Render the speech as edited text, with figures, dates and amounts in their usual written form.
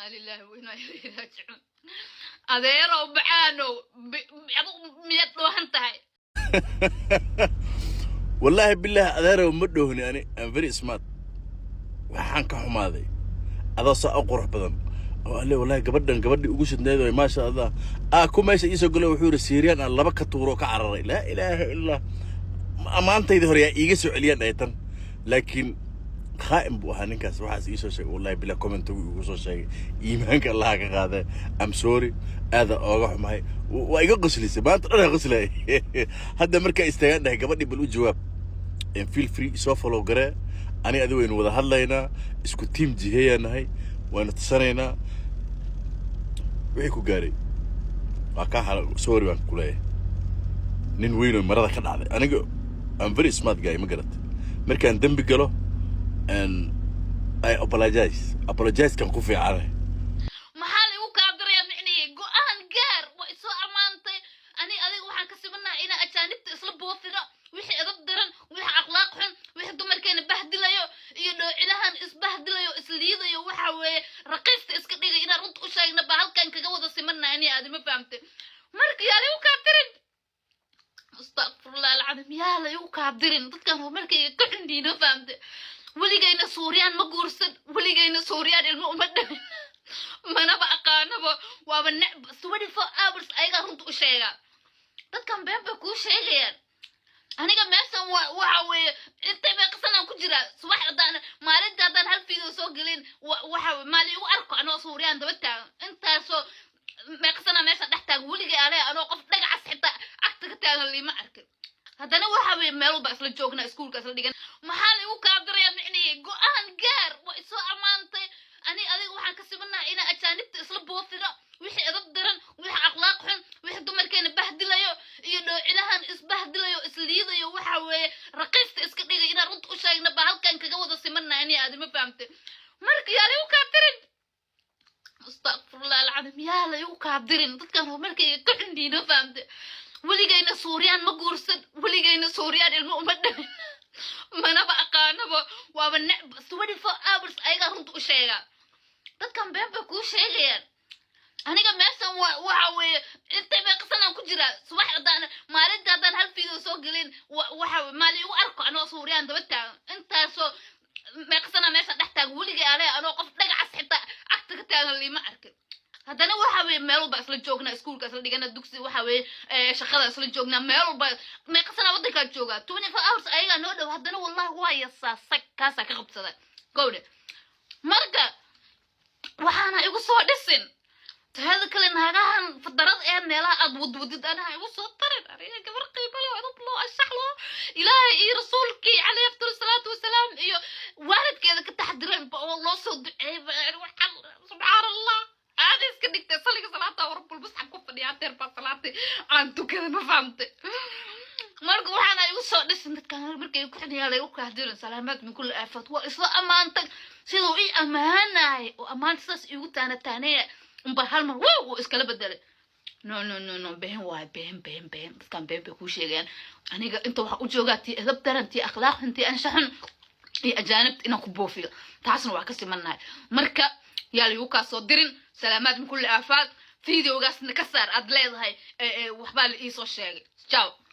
لله وإنا إليه راجعون أديرو بعانو ميت لو هنتهي والله بالله أديرو مدهوني يعني I'm very smart waxaan ka xumaaday adoo soo qurux badan oo alle wallahi gabadhii ugu shidneedo ma sha Allah ku meesha isoo galay wuxuu yiri Syrian aan laba ka tuuro ka cararay la ilaaha illa amaantayda hore iiga soo celiyaan aytan laakiin خائن بوها نكاس واحد يسوي شيء والله بلا كومنت ويقول شيء إيمانك الله كهذا I'm sorry هذا أروح معي ويقول غسلي سبات أنا غسله هذا مركز استيقظنا قبلني بالو جواب إن feel free سوف لو قرأ أنا أدوين وذا هلا هنا إسكو تيم جهية نهاي وأنا تصنعنا ويكو قاري أكاها سوري وان كله ننوينه مرة كان هذا أنا جو I'm very smart guy ما قرأت مركز دم بقوله and I apologize كان كوفي عليه محالي وكادر يا معني قوان قار وإسو أمانتي أني أذيك وحان كسبنا إنا أجانبت إسلا بوثنا ويحي أدبدرن ويحي أخلاقهن ويحي دمر كان بهدليو إيدو إلهان إسبهدليو إسليديو وحاوي رقيست إسكديغي إنا رنط أشايقنا بحال كان كقوضة سمنا أني أدي ما فهمتي مرك يالي وكادرن استغفر الله العظيم يالي وكادرن dadkan markay ka xindina fahamtay waligayna Suuriyan ma guursan waligayna Suuriyan ilmo uma dhamin mana ba aqaanaba waaba 24 hours ayaga runta u sheega dadkan been bay ku sheegayaan aniga meeshan waxa weeye inta bay qasanaan ku jira subax hadaan maalinta hadaan hal fiido soo galin waxa maali u arko anoo Suuriyan daba taagan intaasoo ma qasanaa meesha dhex taagan waligay anoo qof dhagax xitaa agta taagan lima arkin haddana waxa weeye meel walba isla joogna iskuulka isla dhigan maxaa lagu kaadiraya micni go'aan gaar waa isoo amaantay ani adiga waxaan ka sibnaa ina ajaanibta isla boofina wixii edab daran wixii akhlaaq xun wixii dumarkeena bahdilayo iyo dhoocinahan isbahdilayo isliidayo waxa weeye raqiista iska dhigay ina runta u sheegna ba halkan kaga wada simanaa ani aad ma fahamtay marka yaa lagu kaadirin astaghfirullah alazim yaa lagu kaadirin dadkan markay ka xindina fahamtay waligayna Suuriyan ma guursan waligayna Suuriyan ilmo uma dhamin mana ba aqaanaba waaba 24 hours ayaga runta u sheega dadkan been bay ku sheegayaan aniga meeshan waxa weeye inta bay qasanaan ku jira subax hadaan maalinta hadaan hal fiido soo galin waxa maali u arko anoo Suuriyan daba taagan intaasoo ma qasanaa meesha dhex taagan waligay anoo qof dhagax xitaa agta ka taagan lima arkin haddana waxa weeye meel walba isla joogna iskuulka isla dhigana dugsi waxa weeye shaqada isla joogna meel walba ma qasana wadanka jooga 24 hours ayaga noo dhow haddana wallahi waa yasaasay kaasa ka qabsada gowde marka waxaana igu soo dhisin tahada kale naagahan fadarad ee meelaha aad wadwadid ana igu soo tarin ariga gabar qiimo leh oo loo ashaxlo ilaahay iyo rasuulkii calayhi afdal salaatu wasalaam iyo waalidkeeda ka taxdireen oo loo soo duceeyay subhanallah هذا إسكندك تصلي صلاة ورب المصحف كفني عتير بصلاة أنتو كذا ما فهمت مرق وحنا يوصل لسه كان مرق يكون يلا يوقع هدير سلامات من كل آفات وإصلاء أمانتك سيدو إيه أمانة وأمان ساس يقول أنا تانية مبهالمر واو إسكال بدل نو بهم واحد بهم بس كان بهم بكل شيء يعني أنا أنتوا وجوجاتي إذا بترنتي أخلاق أنتي أنشحن إيه أجانب إنه كبوفي تعصنوا وعكسي منها مركا يالي وكاسو ديرين سلامات من كل آفات فيديو قاسنا كسر أدليد هاي وحبال إيسو الشيء. ciao.